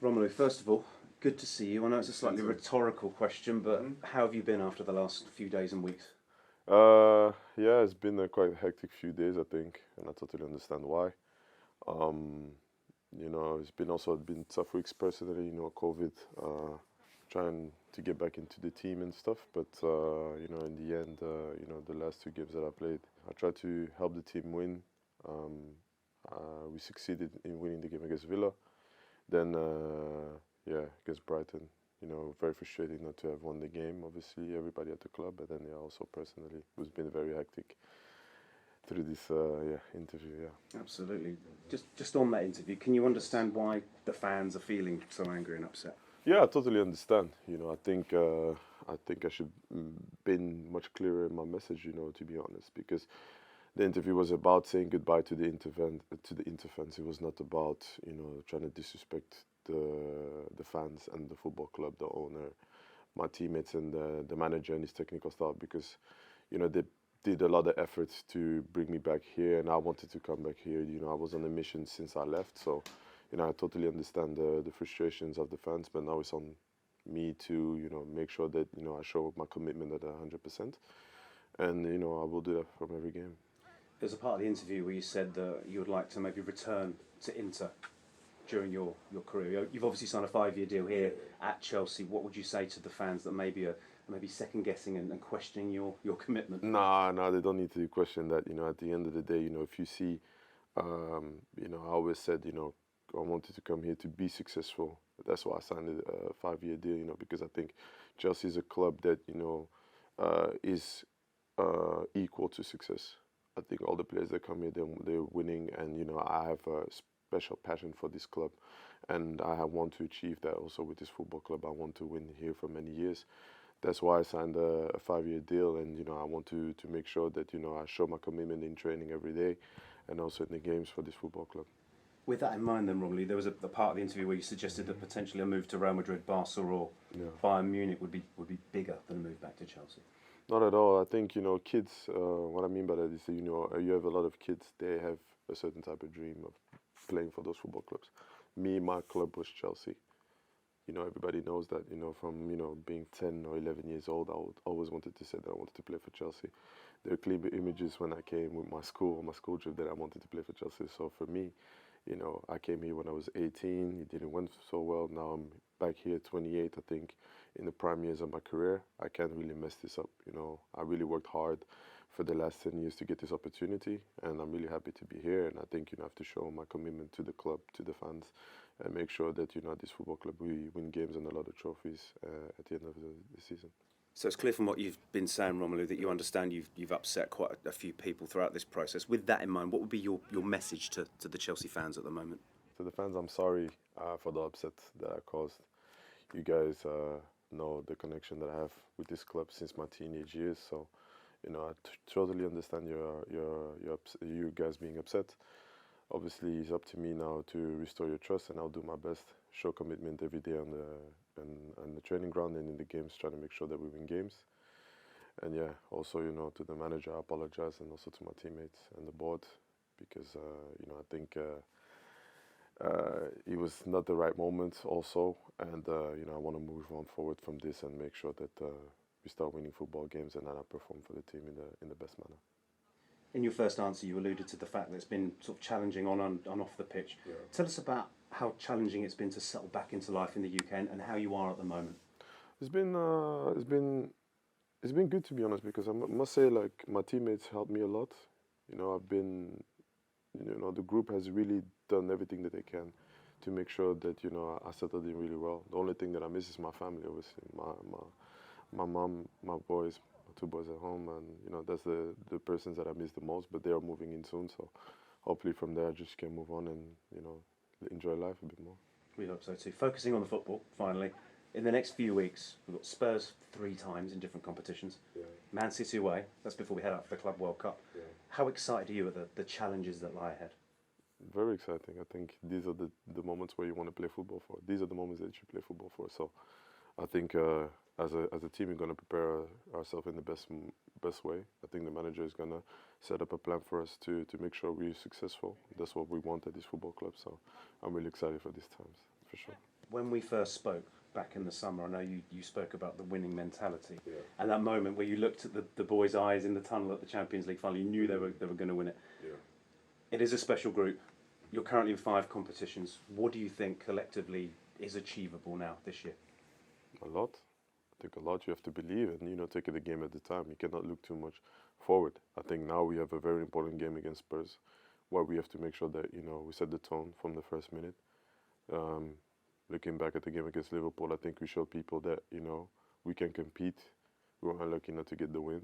Romelu, first of all, good to see you. I know it's a slightly rhetorical question, but how have you been after the last few days and weeks? Yeah, it's been a quite hectic few days, I think, and I totally understand why. It's been tough weeks personally. COVID, trying to get back into the team and stuff. But in the end, the last two games that I played, I tried to help the team win. We succeeded in winning the game against Villa. Then, against Brighton. Very frustrating not to have won the game, obviously, everybody at the club, but then also personally, it's been very hectic through this interview. Absolutely. Just on that interview, can you understand why the fans are feeling so angry and upset? Yeah, I totally understand. I think I should been much clearer in my message, to be honest, because the interview was about saying goodbye to the interfans. It was not about, trying to disrespect the fans and the football club, the owner, my teammates and the manager and his technical staff, because they did a lot of efforts to bring me back here, and I wanted to come back here. I was on a mission since I left, so I totally understand the frustrations of the fans, but now it's on me to make sure that I show my commitment at 100%, and I will do that from every game. There's a part of the interview where you said that you would like to maybe return to Inter during your career. You've obviously signed a 5-year deal here at Chelsea. What would you say to the fans that maybe are second guessing and questioning your commitment? No, they don't need to question that. At the end of the day, if you see, I always said, I wanted to come here to be successful. That's why I signed a 5-year deal, because I think Chelsea is a club that, is equal to success. I think all the players that come here, they're winning, and I have a special passion for this club, and I want to achieve that also with this football club. I want to win here for many years. That's why I signed a 5-year deal, and I want to make sure that I show my commitment in training every day, and also in the games for this football club. With that in mind, then, Romelu, there was a part of the interview where you suggested that potentially a move to Real Madrid, Barca, or Bayern Munich would be bigger than a move back to Chelsea. Not at all. I think, kids, what I mean by that is, you have a lot of kids, they have a certain type of dream of playing for those football clubs. Me, my club was Chelsea. Everybody knows that, from, being 10 or 11 years old, I always wanted to say that I wanted to play for Chelsea. There are clear images when I came with my school trip that I wanted to play for Chelsea. So for me, I came here when I was 18. It didn't went so well. Now I'm back here, 28, I think, in the prime years of my career. I can't really mess this up. I really worked hard for the last 10 years to get this opportunity, and I'm really happy to be here. And I think I have to show my commitment to the club, to the fans, and make sure that this football club, we win games and a lot of trophies at the end of the season. So it's clear from what you've been saying, Romelu, that you understand you've upset quite a few people throughout this process. With that in mind, what would be your message to the Chelsea fans at the moment? To the fans, I'm sorry for the upset that I caused. You guys know the connection that I have with this club since my teenage years, so I totally understand you guys being upset. Obviously, it's up to me now to restore your trust, and I'll do my best, show commitment every day on the training ground and in the games, trying to make sure that we win games. And also, to the manager, I apologize, and also to my teammates and the board, because, I think it was not the right moment also, and, I want to move on forward from this and make sure that we start winning football games and then I perform for the team in the best manner. In your first answer, you alluded to the fact that it's been sort of challenging on off the pitch. Yeah. Tell us about how challenging it's been to settle back into life in the UK and how you are at the moment. It's been good, to be honest, because I must say, like, my teammates helped me a lot. I've been, the group has really done everything that they can to make sure that I settled in really well. The only thing that I miss is my family, obviously, my mom, my boys. 2 boys at home, and that's the persons that I miss the most, but they are moving in soon, so hopefully from there I just can move on and enjoy life a bit more. We hope so too. Focusing on the football, finally, in the next few weeks we've got Spurs 3 times in different competitions. Man City away, that's before we head out for the Club World Cup. How excited are you at the challenges that lie ahead? Very exciting. I think these are the moments where you want to play football for. These are the moments that you play football for, so I think as a team, we're going to prepare ourselves in the best way. I think the manager is going to set up a plan for us to make sure we're successful. That's what we want at this football club. So I'm really excited for these times, for sure. when we first spoke back in the summer, I know you spoke about the winning mentality, and that moment where you looked at the boys' eyes in the tunnel at the Champions League final, you knew they were going to win it. Yeah. It is a special group. You're currently in 5 competitions. What do you think collectively is achievable now this year? A lot. I think a lot. You have to believe and take it a game at a time. You cannot look too much forward. I think now we have a very important game against Spurs, where we have to make sure that we set the tone from the first minute. Looking back at the game against Liverpool, I think we showed people that we can compete. We were unlucky not to get the win,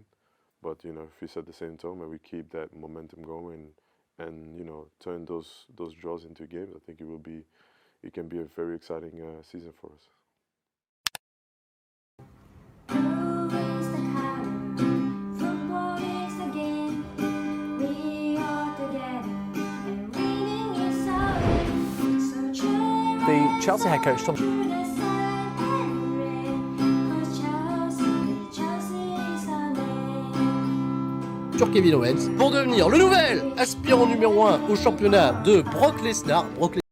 but if we set the same tone and we keep that momentum going and turn those draws into games, I think it can be a very exciting season for us. The Chelsea head coach Tom. Sur Kevin Owens pour devenir le nouvel aspirant numéro 1 au championnat de Brock Lesnar.